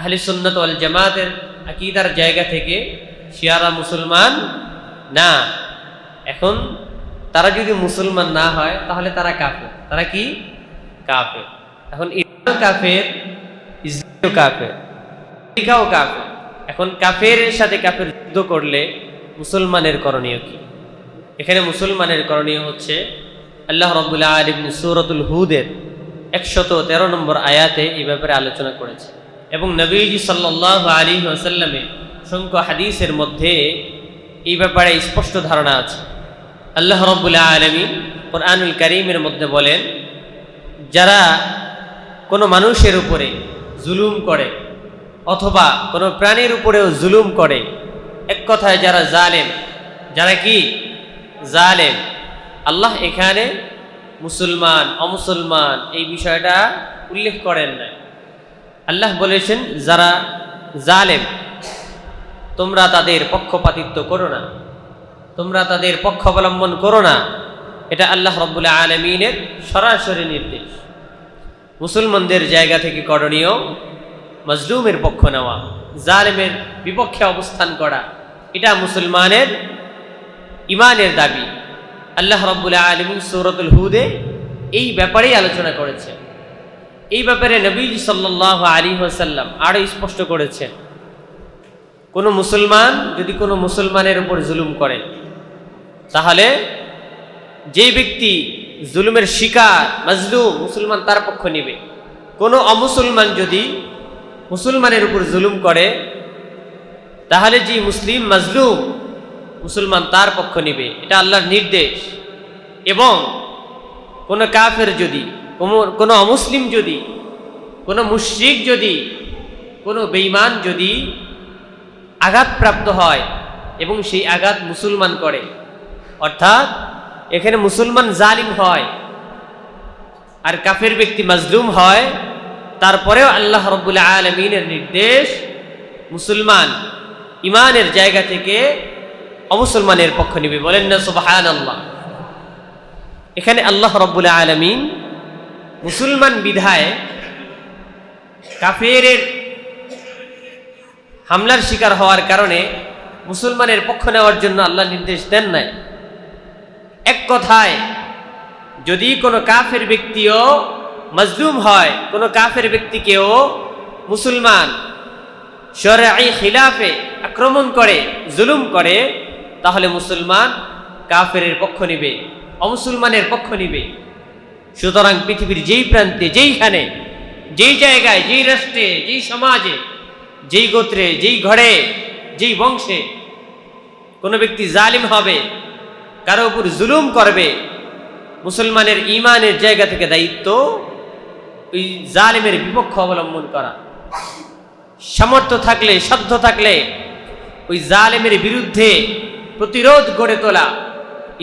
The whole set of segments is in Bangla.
আহলে সুন্নাত ওয়াল জামাতের আকীদার জায়গা থেকে শিয়ারা মুসলমান না। এখন তারা যদি মুসলমান না হয় তাহলে তারা কাফের। তারা কি? কাফের। এখন ইরানও কাফের, ইসরায়েলও কাফের, আমেরিকাও কাফের। এখন কাফেরের সাথে কাফের যুদ্ধ করলে মুসলমানের করণীয় কি? এখানে মুসলমানের করণীয় হচ্ছে আল্লাহ রাব্বুল আলামিন সূরাতুল হুদের 113 নম্বর আয়াতে এই ব্যাপারে আলোচনা করেছে এবং নবীজি সাল্লাল্লাহু আলাইহি ওয়াসাল্লামের সংখ্য হাদিসের মধ্যে এই ব্যাপারে স্পষ্ট ধারণা আছে। আল্লাহ রাব্বুল আলামিন কোরআনুল কারীমের মধ্যে বলেন, যারা কোনো মানুষের উপরে জুলুম করে অথবা কোনো প্রাণীর উপরেও জুলুম করে, এক কথায় যারা জালেম, যারা কি? জালেম। আল্লাহ এখানে মুসলমান অমুসলমান এই বিষয়টা উল্লেখ করেন নাই। আল্লাহ বলেছেন যারা জালেম তোমরা তাদের পক্ষপাতিত্ব করো না, তোমরা তাদের পক্ষ অবলম্বন করো না। এটা আল্লাহ রাব্বুল আলামিনের সরাসরি নির্দেশ। মুসলমানদের জায়গা থেকে করণীয় মাজলুমের পক্ষ নেওয়া, জালেমের বিপক্ষে অবস্থান করা, এটা মুসলমানের ইমানের দাবি। আল্লাহ রাব্বুল আলামিন সূরাতুল হুদে এই ব্যাপারেই আলোচনা করেছেন। এই ব্যাপারে নবীজি সাল্লাল্লাহু আলাইহি ওয়াসাল্লাম আরো স্পষ্ট করেছেন, কোনো মুসলমান যদি কোনো মুসলমানের উপর জুলুম করে তাহলে যে ব্যক্তি জুলুমের শিকার মাজলুম মুসলমান তার পক্ষ নেবে। কোনো অমুসলমান যদি মুসলমানের উপর জুলুম করে তাহলে যে মুসলিম মাজলুম মুসলমান তার পক্ষ নেবে। এটা আল্লাহর নির্দেশ। এবং কোনো কাফের যদি, কোনো অমুসলিম যদি, কোনো মুশরিক যদি, কোনো বেঈমান যদি আঘাতপ্রাপ্ত হয় এবং সেই আঘাত মুসলমান করে, অর্থাৎ এখানে মুসলমান জালিম হয় আর কাফের ব্যক্তি মাজলুম হয়, তারপরেও আল্লাহ রাব্বুল আলামিনের নির্দেশ মুসলমান ইমানের জায়গা থেকে অমুসলমানের পক্ষ নেবে। বলেন না সুবহানাল্লাহ। এখানে আল্লাহ রাব্বুল আলামিন মুসলমান বিধায় কাফেরের হামলার শিকার হওয়ার কারণে মুসলমানের পক্ষ নেওয়ার জন্য আল্লাহ নির্দেশ দেন নাই। এক কথায় যদি কোনো কাফের ব্যক্তিও মাজলুম হয়, কোনো কাফের ব্যক্তিকেও মুসলমান শরঈ খিলাফে আক্রমণ করে, জুলুম করে, তাহলে মুসলমান কাফেরের পক্ষ নেবে, অমুসলমানের পক্ষ নেবে। সুতরাং পৃথিবীর যেই প্রান্তে, যেইখানে, যেই জায়গায়, যেই রাষ্ট্রে, যেই সমাজে, যেই গোত্রে, যেই ঘরে, যেই বংশে কোনো ব্যক্তি জালিম হবে, কারো উপর জুলুম করবে, মুসলমানের ইমানের জায়গা থেকে দায়িত্ব ওই জালিমের বিপক্ষ অবলম্বন করা। সামর্থ্য থাকলে, সাধ্য থাকলে ওই জালেমের বিরুদ্ধে প্রতিরোধ গড়ে তোলা,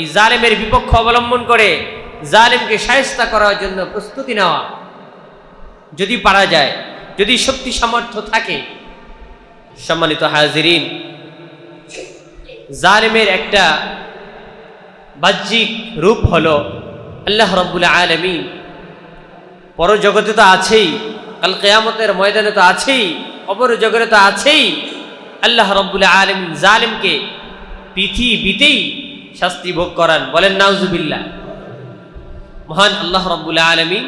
এই জালেমের বিপক্ষ অবলম্বন করে জালেমকে শায়েস্তা করার জন্য প্রস্তুতি নেওয়া যদি পারা যায়, যদি শক্তি সামর্থ্য থাকে। সম্মানিত হাজিরিন, জালেমের একটা বাহ্যিক রূপ হলো আল্লাহ রাব্বুল আলামিন পরজগতে তো আছেই, কাল কিয়ামতের ময়দানে তো আছেই, কবর জগতে তো আছেই। আল্লাহ রাব্বুল আলামিন জালেমকে পৃথিবীতেই শাস্তি ভোগ করান। বলেন নাউজুবিল্লাহ। মহান আল্লাহ রাব্বুল আলামিন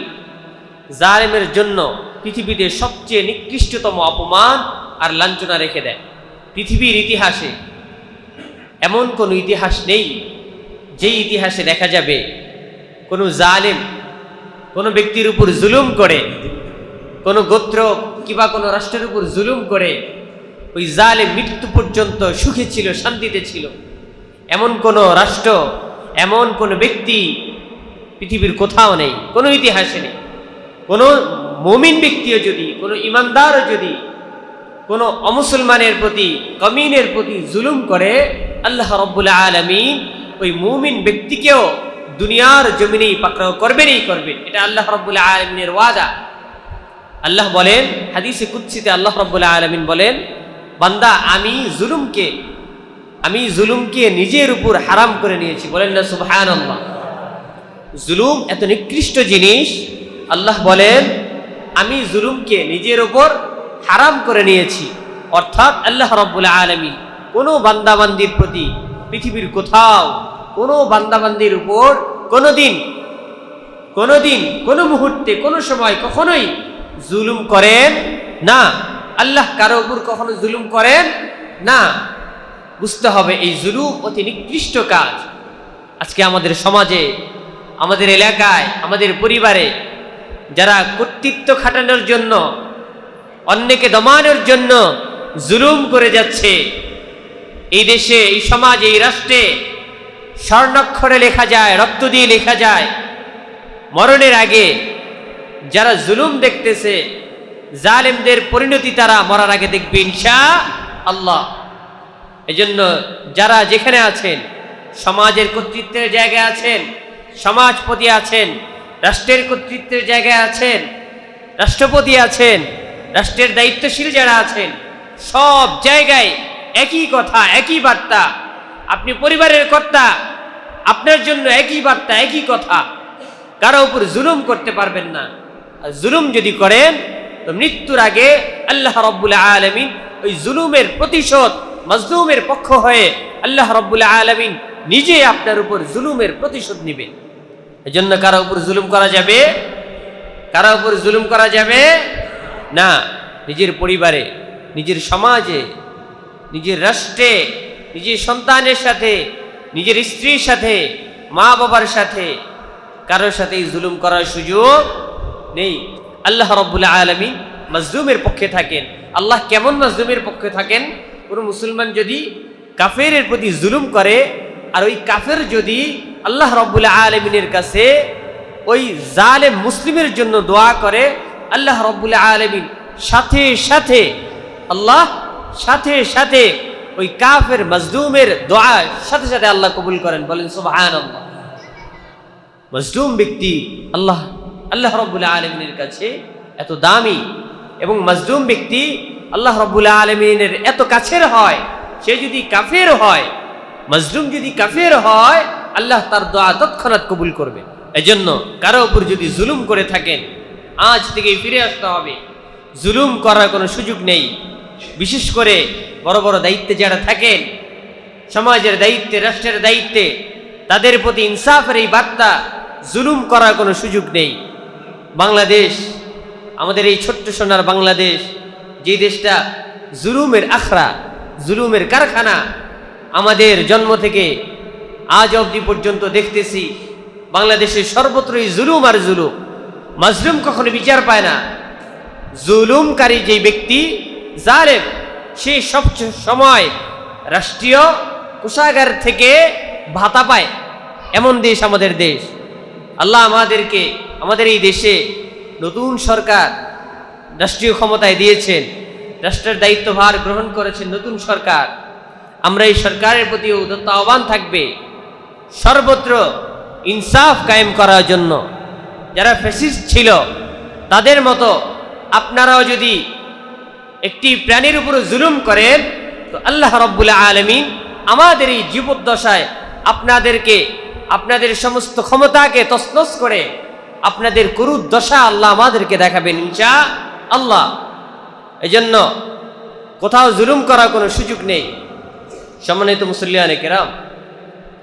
জালেমের জন্য পৃথিবীতে সবচেয়ে নিকৃষ্টতম অপমান আর লাঞ্ছনা রেখে দেয়। পৃথিবীর ইতিহাসে এমন কোনো ইতিহাস নেই যেই ইতিহাসে দেখা যাবে কোনো জালেম কোনো ব্যক্তির উপর জুলুম করে, কোনো গোত্র কিংবা কোনো রাষ্ট্রের উপর জুলুম করে ওই জালেম মৃত্যু পর্যন্ত সুখে ছিল, শান্তিতে ছিল। এমন কোনো রাষ্ট্র, এমন কোনো ব্যক্তি পৃথিবীর কোথাও নেই, কোনো ইতিহাসে নেই। কোনো মুমিন ব্যক্তিও যদি, কোনো ইমানদারও যদি কোনো অমুসলমানের প্রতি, কমিনের প্রতি জুলুম করে, আল্লাহ রাব্বুল আলামিন ওই মুমিন ব্যক্তিকেও দুনিয়ার জমিনেই পাকড়াও করবেনই করবেন। এটা আল্লাহ রাব্বুল আলামিনের ওয়াদা। আল্লাহ বলেন হাদিসে কুদসিতে, আল্লাহ রাব্বুল আলামিন বলেন, বান্দা আমি জুলুমকে নিজের উপর হারাম করে নিয়েছি। বলেন না সুবহানাল্লাহ। জুলুম এত নিকৃষ্ট জিনিস, আল্লাহ বলেন আমি জুলুমকে নিজের উপর হারাম করে নিয়েছি। অর্থাৎ আল্লাহ রাব্বুল আলামিন কোনো বান্দাবান্দির প্রতি পৃথিবীর কোথাও কোনো বান্দাবান্দির উপর কোনোদিন কোনো মুহূর্তে কোনো সময় কখনোই জুলুম করেন না। আল্লাহ কারো উপর কখনো জুলুম করেন না। বুঝতে হবে এই জুলুম অতি নিকৃষ্ট কাজ। আজকে আমাদের সমাজে, আমাদের এলাকায়, আমাদের পরিবারে যারা কর্তৃত্ব খাটানোর জন্য, অন্যকে দমানোর জন্য জুলুম করে যাচ্ছে, এই দেশে, এই সমাজে, এই রাষ্ট্রে স্বর্ণাক্ষরে লেখা যায়, রক্ত দিয়ে লেখা যায়, মরণের আগে যারা জুলুম দেখতেছে, জালেমদের পরিণতি তারা মরার আগে দেখবে ইনশাআল্লাহ। এজন্য যারা যেখানে আছেন, সমাজের কর্তৃত্বের জায়গায় আছেন, সমাজপতি আছেন, রাষ্ট্রের কর্তৃত্বের জায়গায় আছেন, রাষ্ট্রপতি আছেন, রাষ্ট্রের দায়িত্বশীল যারা আছেন, সব জায়গায় একই কথা, একই বার্তা। আপনি পরিবারের কর্তা, আপনার জন্য একই বার্তা, একই কথা। কারো উপর জুলুম করতে পারবেন না। আর জুলুম যদি করেন তো মৃত্যুর আগে আল্লাহ রাব্বুল আলামিন ওই জুলুমের প্রতিশোধ, মাজলুমের পক্ষ হয়ে আল্লাহ রাব্বুল আলামিন নিজে আপনার উপর জুলুমের প্রতিশোধ নেবেন। এজন্য কারো উপর জুলুম করা যাবে, কারো উপর জুলুম করা যাবে না। নিজের পরিবারে, নিজের সমাজে, নিজের রাষ্ট্রে, নিজের সন্তানের সাথে, নিজের স্ত্রীর সাথে, মা বাবার সাথে কারোর সাথে জুলুম করার সুযোগ নেই। আল্লাহ রাব্বুল আলামিন মাজলুমের পক্ষে থাকেন। আল্লাহ কেমন মাজলুমের পক্ষে থাকেন? কোনো মুসলমান যদি কাফেরের প্রতি জুলুম করে, আর ওই কাফের যদি আল্লাহ রাব্বুল আলামিনের কাছে ওই জালেম মুসলিমের জন্য দোয়া করে, আল্লাহ রাব্বুল আলামিন সাথে সাথে, আল্লাহ সাথে সাথে ওই কাফের মাজলুমের দোয়া সাথে সাথে আল্লাহ কবুল করেন। বলেন সুবহানাল্লাহ। মাজলুম ব্যক্তি আল্লাহ রাব্বুল আলামিনের কাছে এত দামি, এবং মাজলুম ব্যক্তি আল্লাহ রাব্বুল আলামিনের এত কাছের হয়। সে যদি কাফের হয়, মাজলুম যদি কাফের হয়, আল্লাহ তার দোয়া তৎক্ষণাৎ কবুল করবে। এজন্য কারো উপর যদি জুলুম করে থাকেন, আজ থেকেই ফিরে আসতে হবে। জুলুম করার কোনো সুযোগ নেই। বিশেষ করে বড় বড় দায়িত্বে যারা থাকেন, সমাজের দায়িত্বে, রাষ্ট্রের দায়িত্বে, তাদের প্রতি ইনসাফের এই বার্তা, জুলুম করার কোনো সুযোগ নেই। বাংলাদেশ, আমাদের এই ছোট্ট সোনার বাংলাদেশ, যে দেশটা জুলুমের আখড়া, জুলুমের কারখানা, আমাদের জন্ম থেকে আজ অবধি পর্যন্ত দেখতেছি বাংলাদেশের সর্বত্রই জুলুম আর জুলুম। মাজলুম কখনো বিচার পায় না। জুলুমকারী যে ব্যক্তি, জালেম, সে সব সময় রাষ্ট্রীয় কোষাগার থেকে ভাতা পায়। এমন দেশ আমাদের দেশ। আল্লাহ আমাদেরকে, আমাদের এই দেশে নতুন সরকার রাষ্ট্রীয় ক্ষমতায় দিয়েছেন, রাষ্ট্রের দায়িত্বভার গ্রহণ করেছেন নতুন সরকার। আমরা এই সরকারের প্রতি উদাত্ত আহ্বান থাকবে সর্বত্র ইনসাফ কায়েম করার জন্য। যারা ফ্যাসিস্ট ছিল তাদের মতো আপনারাও যদি একটি প্রাণীর উপর জুলুম করেন, তো আল্লাহ রাব্বুল আলামিন আমাদের এই জীবদ্দশায় আপনাদেরকে, আপনাদের সমস্ত ক্ষমতাকে তছনছ করে আপনাদের ক্রুর দশা আল্লাহ আমাদেরকে দেখাবেন ইনশাআল্লাহ। এজন্য কোথাও জুলুম করার কোনো সুযোগ নেই। সম্মানিত মুসল্লিয়ানে কেরাম,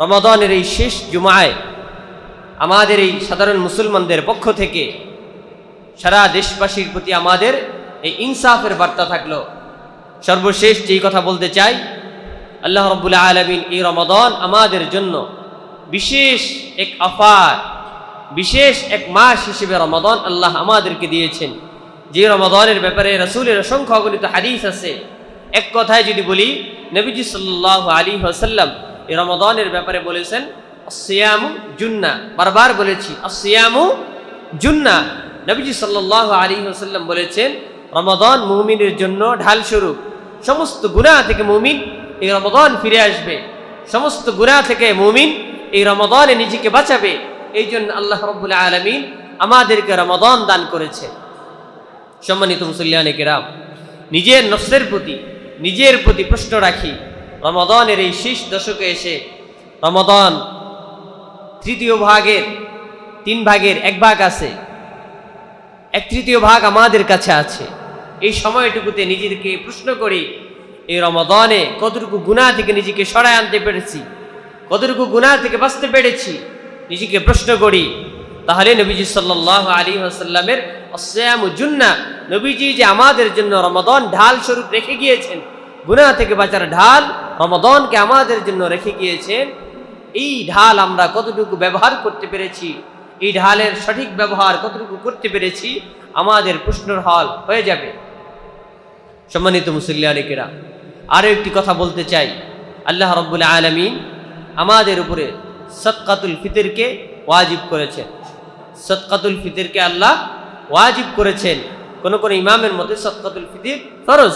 রমাদানের এই শেষ জুমায় আমাদের এই সাধারণ মুসলমানদের পক্ষ থেকে সারা দেশবাসীর প্রতি আমাদের এই ইনসাফের বার্তা থাকলো। সর্বশেষ যেই কথা বলতে চাই, আল্লাহ রাব্বুল আলামিন এই রমাদান আমাদের জন্য বিশেষ এক অফার, বিশেষ এক মাস হিসেবে রমাদান আল্লাহ আমাদেরকে দিয়েছেন। যে রমাদানের ব্যাপারে রাসূলের অসংখ্য অগণিত হাদিস আছে। এক কথায় যদি বলি, নবীজি সাল্লাল্লাহু আলাইহি ওয়াসাল্লাম এই রমাদানের ব্যাপারে বলেছেন আসসিয়ামু জুন্নাহ। বারবার বলেছি আসসিয়ামু জুন্নাহ। নবীজি সাল্লাল্লাহু আলাইহি ওয়াসাল্লাম বলেছেন রমাদান মুমিনের জন্য ঢাল স্বরূপ। সমস্ত গুনাহ থেকে মুমিন এই রমাদান ফিরে আসবে, সমস্ত গুনাহ থেকে মুমিন এই রমাদানে নিজেকে বাঁচাবে। এই জন্য আল্লাহ রাব্বুল আলামিন আমাদেরকে রমাদান দান করেছে। সম্মানিত মুসল্লিয়ানে কেরাম, নিজের নফসের প্রতি, নিজের প্রতি প্রশ্ন রাখি। রমাদানের এই শেষ দশকে এসে রমাদান তৃতীয় ভাগের 3 ভাগের 1 ভাগ আছে, 1/3 ভাগ আমাদের কাছে আছে। এই সময়টুকুতে নিজেকে প্রশ্ন করি, এই রমাদানে কতটুকু গুনাহ থেকে নিজেকে সরায় আনতে পেরেছি, কতটুকু গুনাহ থেকে বাঁচতে পেরেছি, নিজেকে প্রশ্ন করি। তাহলে নবীজি সাল্লাল্লাহু আলাইহি ওয়াসাল্লামের আসিয়ামু জুন্নাহ, নবীজি যে আমাদের জন্য রমাদান ঢাল স্বরূপ রেখে গিয়েছেন, গুনাহ থেকে বাঁচার ঢাল রমাদানকে আমাদের জন্য রেখে গিয়েছেন, এই ঢাল আমরা কতটুকু ব্যবহার করতে পেরেছি, এই ঢালের সঠিক ব্যবহার কতটুকু করতে পেরেছি, আমাদের প্রশ্নের হল হয়ে যাবে। সম্মানিত মুসল্লিয়ানিকেরা, আরও একটি কথা বলতে চাই। আল্লাহ রাব্বুল আলামিন আমাদের উপরে সদকাতুল ফিতরকে ওয়াজিব করেছেন। সদকাতুল ফিতরকে আল্লাহ ওয়াজিব করেছেন। কোন কোন ইমামের মতে সদকাতুল ফিতর ফরজ।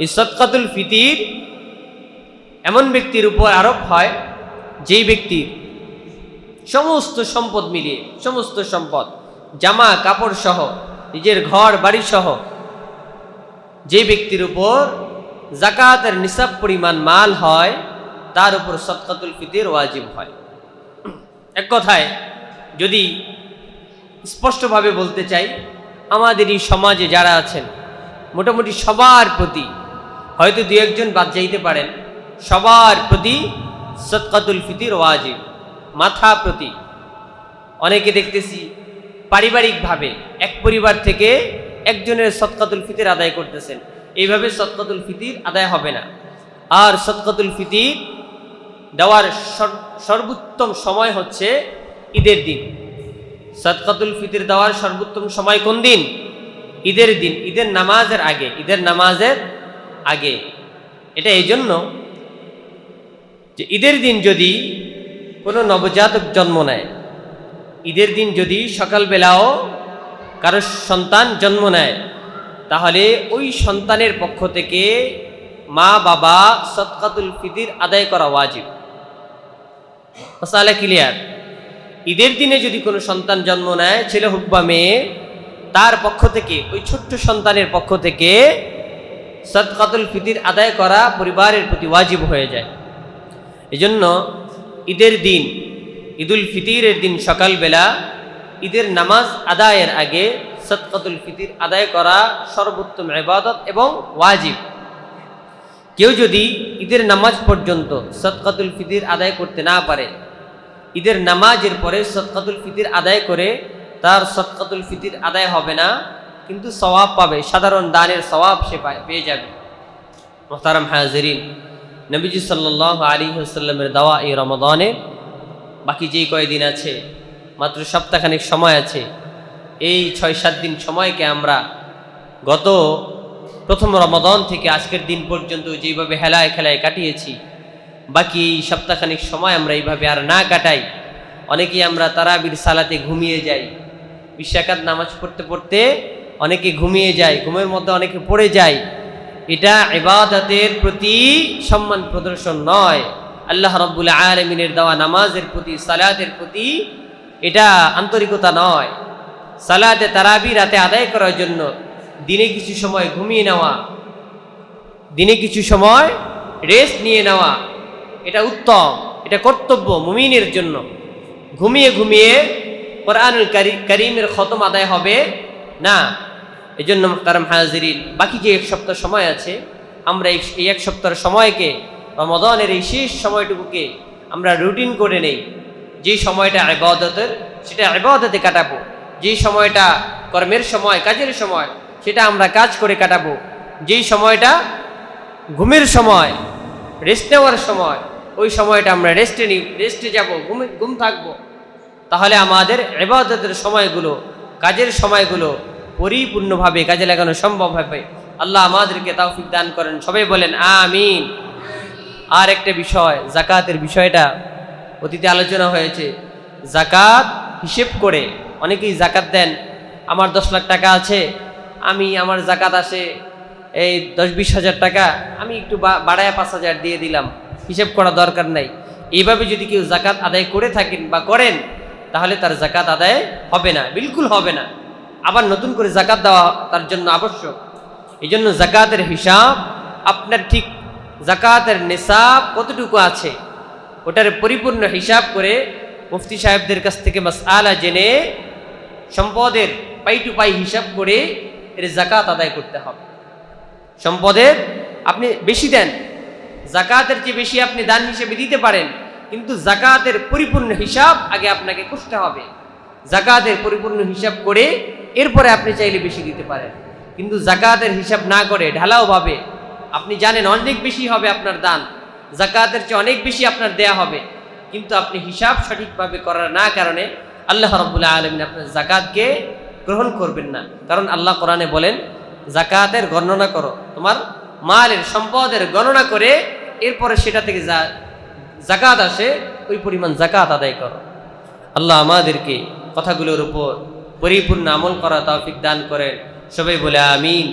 এই সদকাতুল ফিতর এমন ব্যক্তির উপর আরোপ হয় যেই ব্যক্তির সমস্ত সম্পদ মিলিয়ে, সমস্ত সম্পদ, জামা কাপড় সহ, নিজের ঘর বাড়ি সহ, যে ব্যক্তির উপর যাকাতের নিসাব পরিমাণ মাল হয়, তার উপর সদকাতুল ফিতর ওয়াজিব হয়। এক কথায় যদি স্পষ্টভাবে বলতে চাই, আমাদের এই সমাজে যারা আছেন মোটামুটি সবার প্রতি, হয়তো দু একজন বাদ যাইতে পারেন, সবার প্রতি সদকাতুল ফিতর ওয়াজিব, মাথা প্রতি। অনেকে দেখতেছি পারিবারিকভাবে এক পরিবার থেকে একজনের সদকাতুল ফিতর আদায় করতেছেন। এইভাবে সদকাতুল ফিতর আদায় হবে না। আর সদকাতুল ফিতর দেওয়ার সর্বোত্তম সময় হচ্ছে ঈদের দিন। সদকাতুল ফিতর দেওয়ার সর্বোত্তম সময় কোন দিন? ঈদের দিন, ঈদের নামাজের আগে, ঈদের নামাজের আগে। এটা এই জন্য যে ঈদের দিন যদি কোনো নবজাতক জন্ম নেয়, ঈদের দিন যদি সকালবেলাও কারো সন্তান জন্ম নেয়, তাহলে ওই সন্তানের পক্ষ থেকে মা বাবা সদকাতুল ফিতর আদায় করা ওয়াজিব। মাসালা ক্লিয়ার? ঈদের দিনে যদি কোনো সন্তান জন্ম নেয়, ছেলে হোক বা মেয়ে, তার পক্ষ থেকে, ওই ছোট্ট সন্তানের পক্ষ থেকে সদকাতুল ফিতর আদায় করা পরিবারের প্রতি ওয়াজিব হয়ে যায়। এজন্য ঈদের দিন, ঈদুল ফিতরের দিন সকালবেলা ঈদের নামাজ আদায়ের আগে সদকাতুল ফিতর আদায় করা সর্বোত্তম ইবাদত এবং ওয়াজিব। কেউ যদি ঈদের নামাজ পর্যন্ত সদকাতুল ফিতর আদায় করতে না পারে, ঈদের নামাজের পরে সদকাতুল ফিতর আদায় করে, তার সদকাতুল ফিতর আদায় হবে না, কিন্তু সওয়াব পাবে, সাধারণ দানের সওয়াব সে পেয়ে যাবে। মুহতারাম হাজিরিন, নবীজি সাল্লাল্লাহু আলাইহি ওয়াসাল্লামের দেওয়া এই রমাদানে বাকি যেই কয়দিন আছে, মাত্র সপ্তাহখানেক সময় আছে, এই 6-7 দিন সময়কে আমরা গত প্রথম রমাদান থেকে আজকের দিন পর্যন্ত যেইভাবে হেলায় খেলায় কাটিয়েছি, বাকি এই সপ্তাহখানেক সময় আমরা এইভাবে আর না কাটাই। অনেকেই আমরা তারাবির সালাতে ঘুমিয়ে যাই, 20 রাকাত নামাজ পড়তে পড়তে অনেকে ঘুমিয়ে যায়, ঘুমের মধ্যে অনেকে পড়ে যায়। এটা ইবাদতের প্রতি সম্মান প্রদর্শন নয়। আল্লাহ রাব্বুল আলামিনের দেওয়া নামাজের প্রতি, সালাতের প্রতি এটা আন্তরিকতা নয়। সালাতে তারাবি রাতে আদায় করার জন্য দিনে কিছু সময় ঘুমিয়ে নেওয়া, দিনে কিছু সময় রেস্ট নিয়ে নেওয়া, এটা উত্তম, এটা কর্তব্য মুমিনের জন্য। ঘুমিয়ে ঘুমিয়ে কোরআনুল কারীমের খতম আদায় হবে না। এজন্য মুহতারাম হাজিরিন, বাকি যে 1 সপ্তাহ সময় আছে, আমরা এই 1 সপ্তাহের সময়কে, রমাদানের এই শেষ সময়টুকুকে আমরা রুটিন করে নেই। যে সময়টা ইবাদতের, সেটা ইবাদতে কাটাবো। যেই সময়টা কর্মের সময়, কাজের সময়, সেটা আমরা কাজ করে কাটাবো। যেই সময়টা ঘুমের সময়, রেস্ট নেওয়ার সময়, ওই সময়টা আমরা রেস্টে যাব, ঘুম থাকবো। তাহলে আমাদের ইবাদতের সময়গুলো, কাজের সময়গুলো পরিপূর্ণভাবে কাজে লাগানো সম্ভব হবে। আল্লাহ আমাদেরকে তৌফিক দান করেন, সবাই বলেন আমিন। আর একটা বিষয়, যাকাতের বিষয়টা অতীতে আলোচনা হয়েছে। যাকাত হিসেব করে অনেকেই যাকাত দেন। আমার 10 লাখ টাকা আছে, আমার যাকাত আসে এই 10-20 হাজার টাকা, আমি একটু বাড়ায় 5 হাজার দিয়ে দিলাম, হিসেব করা দরকার নাই। এইভাবে যদি কেউ যাকাত আদায় করে থাকেন বা করেন, তাহলে তার যাকাত আদায় হবে না, বিলকুল হবে না। আবার নতুন করে যাকাত দেওয়া তার জন্য আবশ্যক। এই জন্য যাকাতের হিসাব, আপনার ঠিক যাকাতের নিসাব কতটুকু আছে, ওটার পরিপূর্ণ হিসাব করে মুফতি সাহেবদের কাছ থেকে মাসআলা জেনে, সম্পদের পাই টু পাই হিসাব করে এর যাকাত আদায় করতে হবে। সম্পদের আপনি বেশি দেন, যাকাতের চেয়ে বেশি আপনি দান হিসেবে দিতে পারেন, কিন্তু যাকাতের পরিপূর্ণ হিসাব আগে আপনাকে করতে হবে। যাকাতের পরিপূর্ণ হিসাব করে এরপরে আপনি চাইলে বেশি দিতে পারেন। কিন্তু যাকাতের হিসাব না করে ঢালাও ভাবে আপনি জানেন অনেক বেশি হবে আপনার দান, যাকাতের চেয়ে অনেক বেশি আপনার দেয়া হবে, কিন্তু আপনি হিসাব সঠিকভাবে করার না কারণে আল্লাহ রাব্বুল আলামিন আপনার যাকাতকে গ্রহণ করবেন না। কারণ আল্লাহ কোরআনে বলেন, যাকাতের গণনা করো, তোমার মালের সম্পদের গণনা করে এরপরে সেটা থেকে যা যাকাত আসে ওই পরিমাণ যাকাত আদায় করো। আল্লাহ আমাদেরকে কথাগুলোর উপর পরিপূর্ণ আমল করা তৌফিক দান করেন। সবাই বলে আমিন।